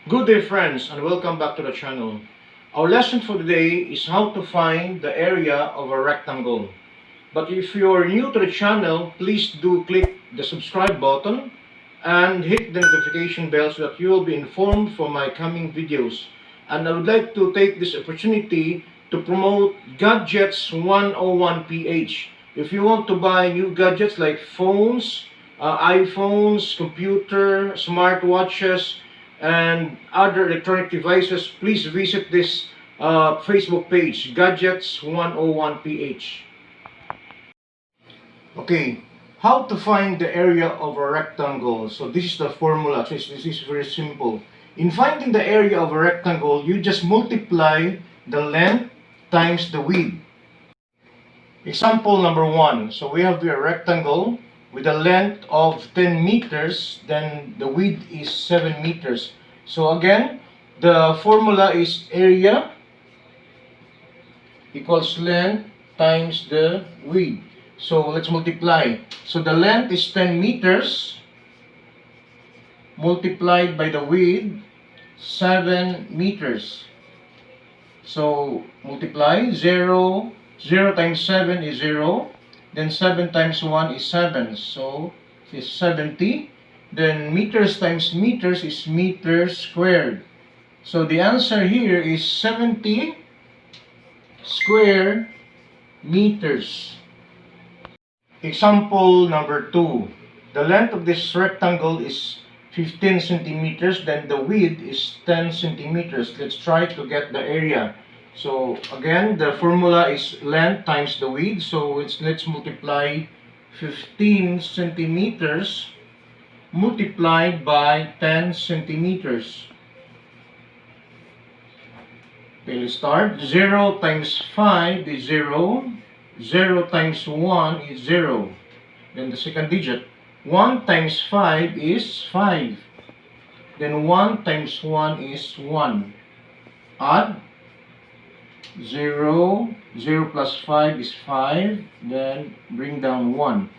Good day friends, and welcome back to the channel. Our lesson for today is how to find the area of a rectangle. But if you're new to the channel, please do click the subscribe button and hit the notification bell so that you will be informed for my coming videos. And I would like to take this opportunity to promote Gadgets 101PH. If you want to buy new gadgets like phones, iPhones, computer, smartwatches, and other electronic devices, please visit this Facebook page, Gadgets 101PH. Okay, how to find the area of a rectangle. So this is the formula. So this is very simple. In finding the area of a rectangle, you just multiply the length times the width. Example number 1. So we have here a rectangle with a length of 10 meters, then the width is 7 meters. So again, the formula is area equals length times the width. So let's multiply. So the length is 10 meters multiplied by the width 7 meters. So multiply 0 times 7 is 0. Then 7 times 1 is 7. So it's 70. Then meters times meters is meters squared. So the answer here is 70 square meters. Example number 2. The length of this rectangle is 15 centimeters, then the width is 10 centimeters. Let's try to get the area. So again, the formula is length times the width. So let's multiply 15 centimeters multiplied by 10 centimeters. Okay, let's start. 0 times 5 is 0. 0 times 1 is 0. Then the second digit. 1 times 5 is 5. Then 1 times 1 is 1. Add 0. 0 plus 5 is 5. Then bring down 1.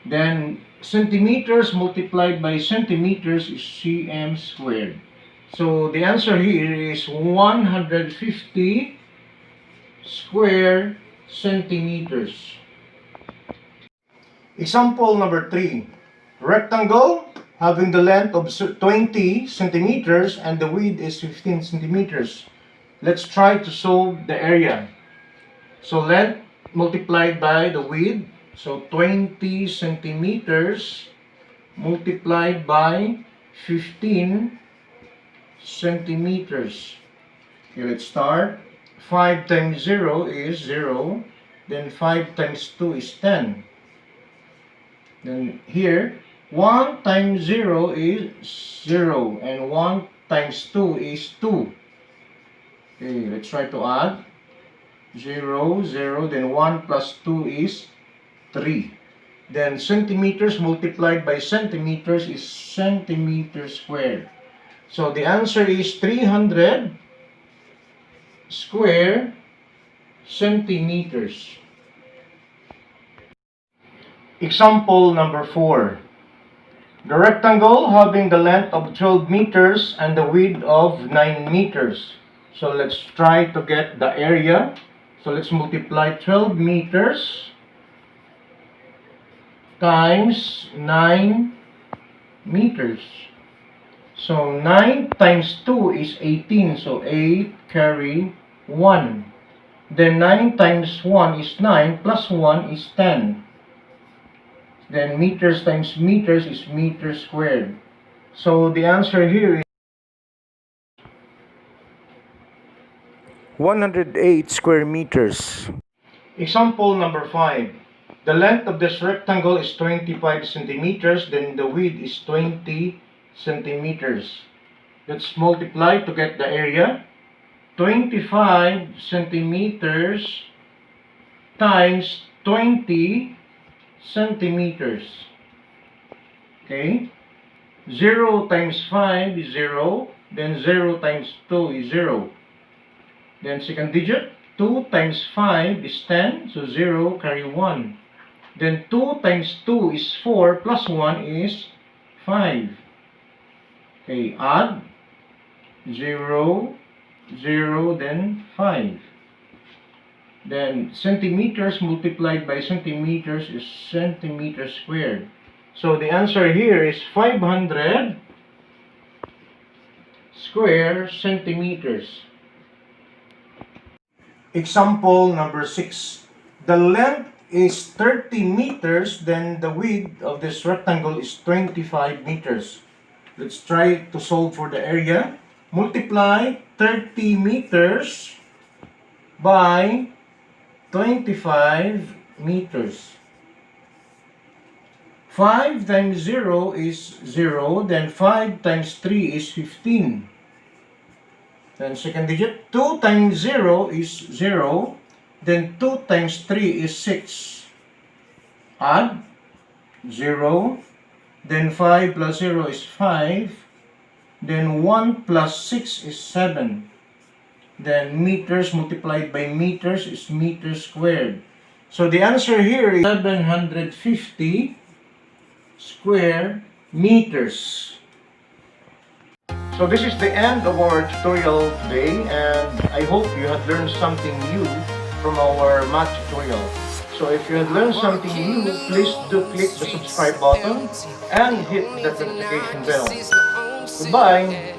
Then centimeters multiplied by centimeters is cm squared. So the answer here is 150 square centimeters. Example number 3. Rectangle having the length of 20 centimeters and the width is 15 centimeters. Let's try to solve the area. So length multiplied by the width. So 20 centimeters multiplied by 15 centimeters. Okay, let's start. 5 times 0 is 0. Then 5 times 2 is 10. Then here, 1 times 0 is 0. And 1 times 2 is 2. Okay, let's try to add. 0, 0. Then 1 plus 2 is 3. Then centimeters multiplied by centimeters is centimeters squared. So the answer is 300 square centimeters. Example number 4. The rectangle having the length of 12 meters and the width of 9 meters. So let's try to get the area. So let's multiply 12 meters times 9 meters. So 9 times 2 is 18. So 8 carry 1. Then 9 times 1 is 9 plus 1 is 10. Then meters times meters is meters squared. So the answer here is 108 square meters. Example number 5. The length of this rectangle is 25 centimeters, then the width is 20 centimeters. Let's multiply to get the area. 25 centimeters times 20 centimeters. Okay? 0 times 5 is 0. Then 0 times 2 is 0. Then second digit. 2 times 5 is 10. So 0 carry 1. Then 2 times 2 is 4 plus 1 is 5. Okay, add 0, 0, then 5. Then centimeters multiplied by centimeters is centimeters squared. So the answer here is 500 square centimeters. Example number 6. The length is 30 meters, then the width of this rectangle is 25 meters. Let's try to solve for the area. Multiply 30 meters by 25 meters. 5 times 0 is 0, then 5 times 3 is 15. Then second digit, 2 times 0 is 0, then 2 times 3 is 6. Add 0, then 5 plus 0 is 5, then 1 plus 6 is 7. Then meters multiplied by meters is meters squared. So the answer here is 750 square meters. So this is the end of our tutorial today, and I hope you had learned something new from our math tutorial. So if you had learned something new, please do click the subscribe button and hit the notification bell. Goodbye!